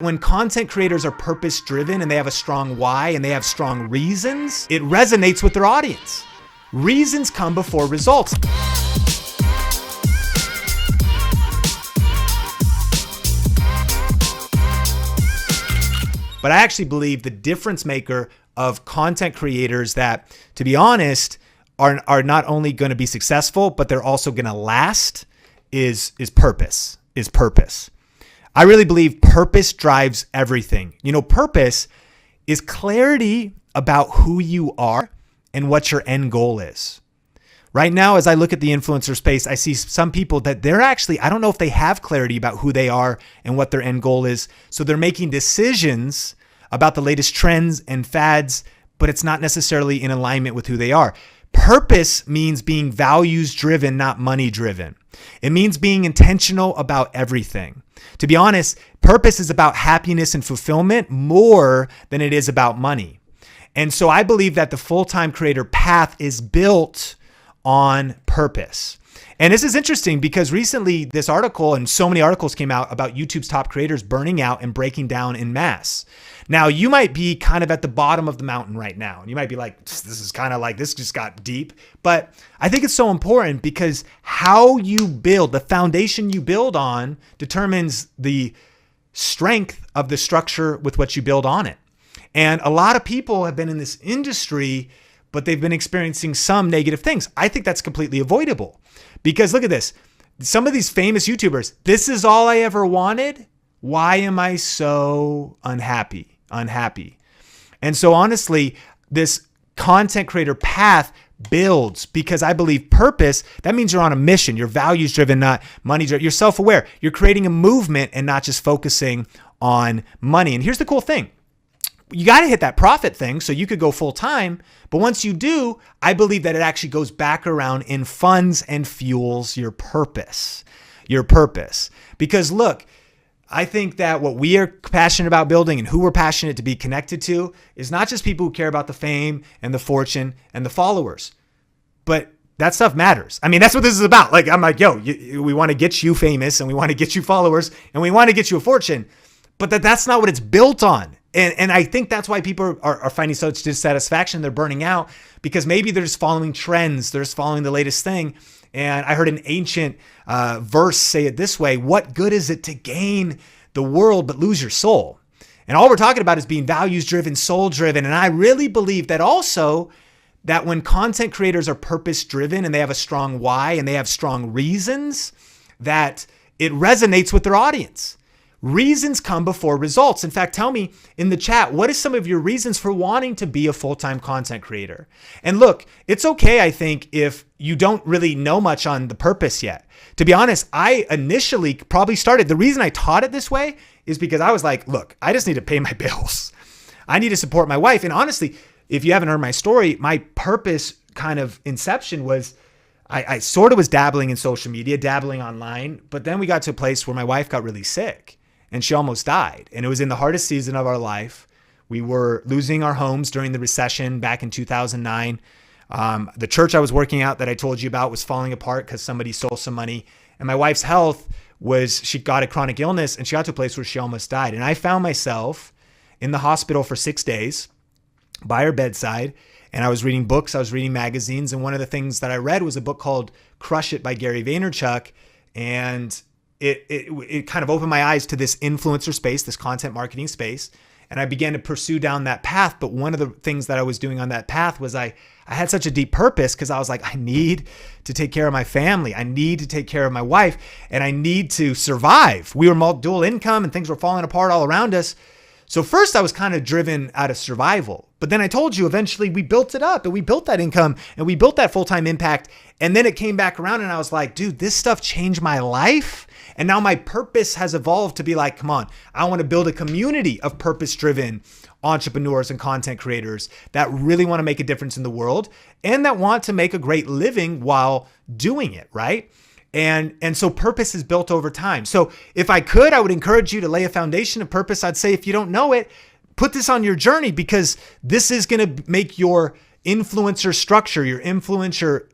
When content creators are purpose driven and they have a strong why and they have strong reasons, it resonates with their audience. Reasons come before results. But I actually believe the difference maker of content creators that, to be honest, are not only going to be successful, but they're also going to last is purpose. I really believe purpose drives everything. You know, purpose is clarity about who you are and what your end goal is. Right now, as I look at the influencer space, I see some people that they're actually, I don't know if they have clarity about who they are and what their end goal is. So they're making decisions about the latest trends and fads, but it's not necessarily in alignment with who they are. Purpose means being values driven, not money driven. It means being intentional about everything. To be honest, purpose is about happiness and fulfillment more than it is about money. And so I believe that the full-time creator path is built on purpose. And this is interesting because recently this article and so many articles came out about YouTube's top creators burning out and breaking down in mass. Now, you might be kind of at the bottom of the mountain right now. And you might be like, this is kind of like, this just got deep. But I think it's so important because how you build, the foundation you build on determines the strength of the structure with what you build on it. And a lot of people have been in this industry, but they've been experiencing some negative things. I think that's completely avoidable because look at this. Some of these famous YouTubers, this is all I ever wanted. Why am I so unhappy? And so honestly, this content creator path builds because I believe purpose, that means you're on a mission. You're values driven, not money driven. You're self-aware. You're creating a movement and not just focusing on money. And here's the cool thing. You got to hit that profit thing so you could go full time. But once you do, I believe that it actually goes back around and funds and fuels your purpose. Because look, I think that what we are passionate about building and who we're passionate to be connected to is not just people who care about the fame and the fortune and the followers, but that stuff matters. I mean, that's what this is about. Like, I'm like, we want to get you famous and we want to get you followers and we want to get you a fortune, but that's not what it's built on. And I think that's why people are finding such dissatisfaction. They're burning out because maybe they're just following trends. They're just following the latest thing. And I heard an ancient verse say it this way: what good is it to gain the world but lose your soul? And all we're talking about is being values driven, soul driven. And I really believe that also that when content creators are purpose driven and they have a strong why and they have strong reasons, that it resonates with their audience. Reasons come before results. In fact, tell me in the chat, what is some of your reasons for wanting to be a full-time content creator? And look, it's okay, I think, if you don't really know much on the purpose yet. To be honest, I initially probably started, the reason I taught it this way is because I was like, look, I just need to pay my bills. I need to support my wife. And honestly, if you haven't heard my story, my purpose kind of inception was I sort of was dabbling in social media, dabbling online, but then we got to a place where my wife got really sick. And she almost died. And it was in the hardest season of our life. We were losing our homes during the recession back in 2009. The church I was working at that I told you about was falling apart because somebody stole some money. And my wife's health was, she got a chronic illness and she got to a place where she almost died. And I found myself in the hospital for 6 days by her bedside. And I was reading books, I was reading magazines. And one of the things that I read was a book called Crush It by Gary Vaynerchuk. And it kind of opened my eyes to this influencer space, this content marketing space. And I began to pursue down that path. But one of the things that I was doing on that path was I had such a deep purpose because I was like, I need to take care of my family. I need to take care of my wife and I need to survive. We were dual income and things were falling apart all around us. So first I was kind of driven out of survival, but then I told you eventually we built it up and we built that income and we built that full-time impact. And then it came back around and I was like, dude, this stuff changed my life. And now my purpose has evolved to be like, come on, I want to build a community of purpose-driven entrepreneurs and content creators that really want to make a difference in the world and that want to make a great living while doing it, right? And so purpose is built over time. So if I could, I would encourage you to lay a foundation of purpose. I'd say if you don't know it, put this on your journey because this is going to make your influencer structure, your influencer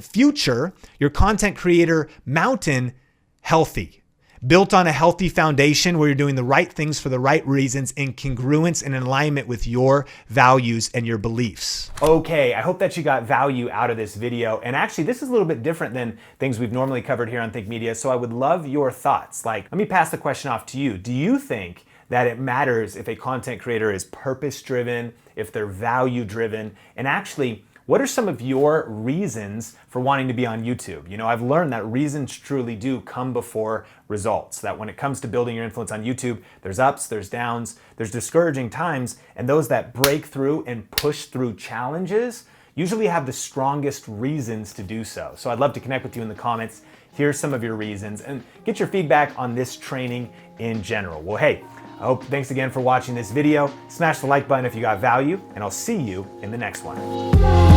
future, your content creator mountain healthy. built on a healthy foundation where you're doing the right things for the right reasons in congruence and in alignment with your values and your beliefs. Okay, I hope that you got value out of this video. And actually, this is a little bit different than things we've normally covered here on Think Media, so I would love your thoughts. Like, let me pass the question off to you. Do you think that it matters if a content creator is purpose-driven, if they're value-driven, and actually, what are some of your reasons for wanting to be on YouTube? You know, I've learned that reasons truly do come before results, that when it comes to building your influence on YouTube, there's ups, there's downs, there's discouraging times, and those that break through and push through challenges usually have the strongest reasons to do so. So I'd love to connect with you in the comments. Here's some of your reasons and get your feedback on this training in general. Well, hey, thanks again for watching this video. Smash the like button if you got value, and I'll see you in the next one.